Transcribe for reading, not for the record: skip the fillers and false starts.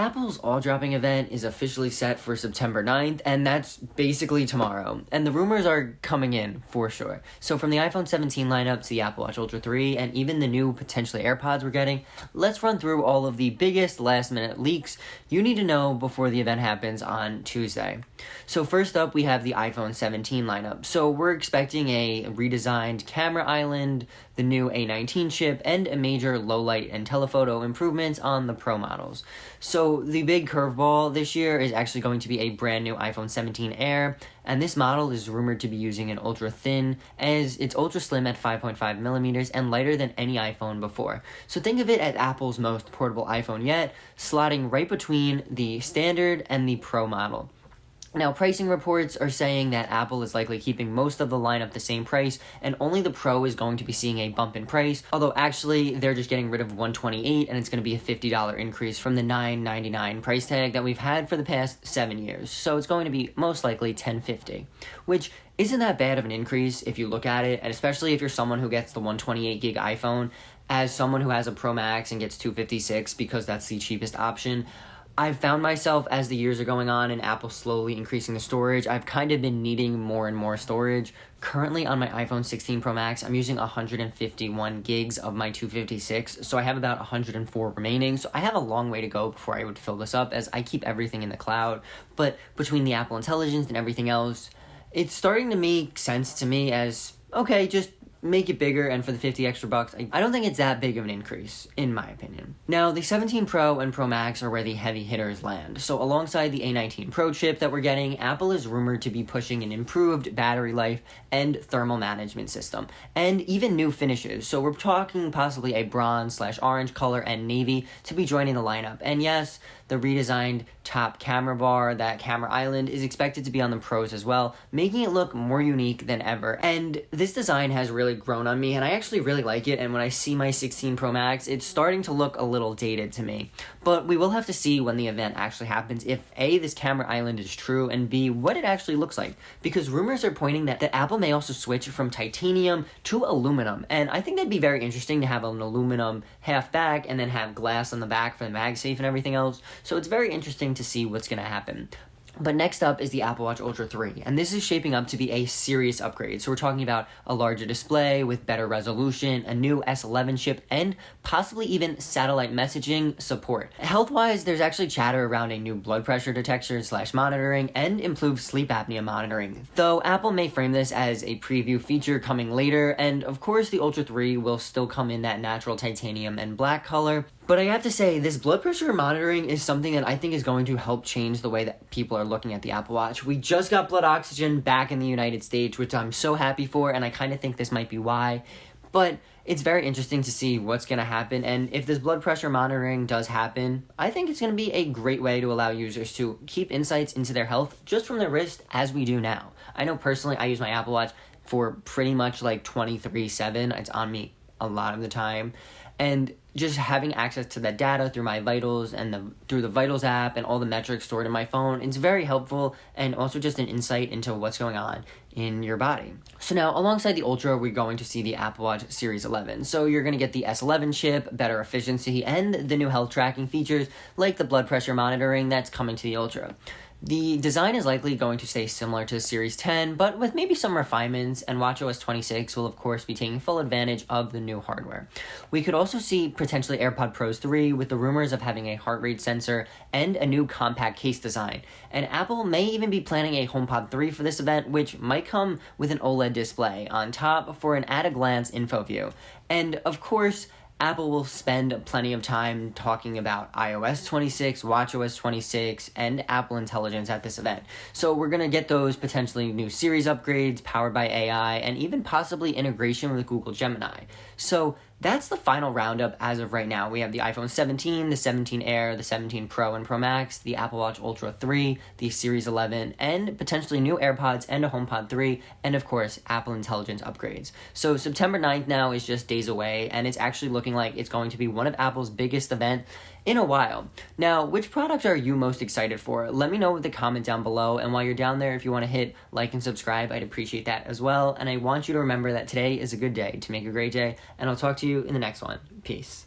Apple's all-dropping event is officially set for September 9th, and that's basically tomorrow. And the rumors are coming in, for sure. So from the iPhone 17 lineup to the Apple Watch Ultra 3, and even the new potentially AirPods we're getting, let's run through all of the biggest last-minute leaks you need to know before the event happens on Tuesday. So first up, we have the iPhone 17 lineup. So we're expecting a redesigned camera island, the new A19 chip, and a major low-light and telephoto improvements on the Pro models. So the big curveball this year is actually going to be a brand new iPhone 17 Air, and this model is rumored to be using an ultra thin, as it's ultra slim at 5.5 millimeters and lighter than any iPhone before. So think of it as Apple's most portable iPhone yet, slotting right between the standard and the Pro model. Now, pricing reports are saying that Apple is likely keeping most of the lineup the same price, and only the Pro is going to be seeing a bump in price, although actually they're just getting rid of $128, and it's going to be a $50 increase from the $999 price tag that we've had for the past 7 years. So it's going to be most likely $1050, which isn't that bad of an increase if you look at it, and especially if you're someone who gets the 128 gig iPhone. As someone who has a Pro Max and gets 256 because that's the cheapest option, I've found myself, as the years are going on and Apple slowly increasing the storage, I've kind of been needing more and more storage. Currently on my iPhone 16 Pro Max, I'm using 151 gigs of my 256, so I have about 104 remaining. So I have a long way to go before I would fill this up, as I keep everything in the cloud. But between the Apple Intelligence and everything else, it's starting to make sense to me as, okay, just make it bigger, and for the 50 extra bucks, I don't think it's that big of an increase, in my opinion. Now, the 17 Pro and Pro Max are where the heavy hitters land. So alongside the A19 Pro chip that we're getting, Apple is rumored to be pushing an improved battery life and thermal management system, and even new finishes. So we're talking possibly a bronze/orange color and navy to be joining the lineup. And yes, the redesigned top camera bar, that camera island, is expected to be on the Pros as well, making it look more unique than ever. And this design has really grown on me, and I actually really like it, and when I see my 16 Pro Max, it's starting to look a little dated to me. But we will have to see when the event actually happens if A, this camera island is true, and B, what it actually looks like. Because rumors are pointing that Apple may also switch from titanium to aluminum, and I think that'd be very interesting to have an aluminum half back and then have glass on the back for the MagSafe and everything else. So it's very interesting to see what's going to happen. But next up is the Apple Watch Ultra 3, and this is shaping up to be a serious upgrade. So we're talking about a larger display with better resolution, a new S11 chip, and possibly even satellite messaging support. Health-wise, there's actually chatter around a new blood pressure detection/monitoring and improved sleep apnea monitoring, though Apple may frame this as a preview feature coming later, and of course the Ultra 3 will still come in that natural titanium and black color. But I have to say, this blood pressure monitoring is something that I think is going to help change the way that people are looking at the Apple Watch. We just got blood oxygen back in the United States, which I'm so happy for, and I kind of think this might be why. But it's very interesting to see what's going to happen, and if this blood pressure monitoring does happen, I think it's going to be a great way to allow users to keep insights into their health just from their wrist, as we do now. I know personally I use my Apple Watch for pretty much like 24/7. It's on me a lot of the time, and just having access to that data through my Vitals and through the Vitals app and all the metrics stored in my phone, it's very helpful, and also just an insight into what's going on in your body. So now, alongside the Ultra, we're going to see the Apple Watch Series 11. So you're going to get the S11 chip, better efficiency, and the new health tracking features like the blood pressure monitoring that's coming to the Ultra. The design is likely going to stay similar to Series 10, but with maybe some refinements, and watchOS 26 will of course be taking full advantage of the new hardware. We could also see potentially AirPods Pro 3 with the rumors of having a heart rate sensor and a new compact case design. And Apple may even be planning a HomePod 3 for this event, which might come with an OLED display on top for an at-a-glance info view. And of course, Apple will spend plenty of time talking about iOS 26, watchOS 26, and Apple Intelligence at this event. So we're going to get those potentially new series upgrades powered by AI, and even possibly integration with Google Gemini. So that's the final roundup as of right now. We have the iPhone 17, the 17 Air, the 17 Pro and Pro Max, the Apple Watch Ultra 3, the Series 11, and potentially new AirPods and a HomePod 3, and of course, Apple Intelligence upgrades. So September 9th now is just days away, and it's actually looking like it's going to be one of Apple's biggest events in a while. Now, which products are you most excited for? Let me know in the comment down below, and while you're down there, if you want to hit like and subscribe, I'd appreciate that as well. And I want you to remember that today is a good day to make a great day, and I'll talk to you in the next one. Peace.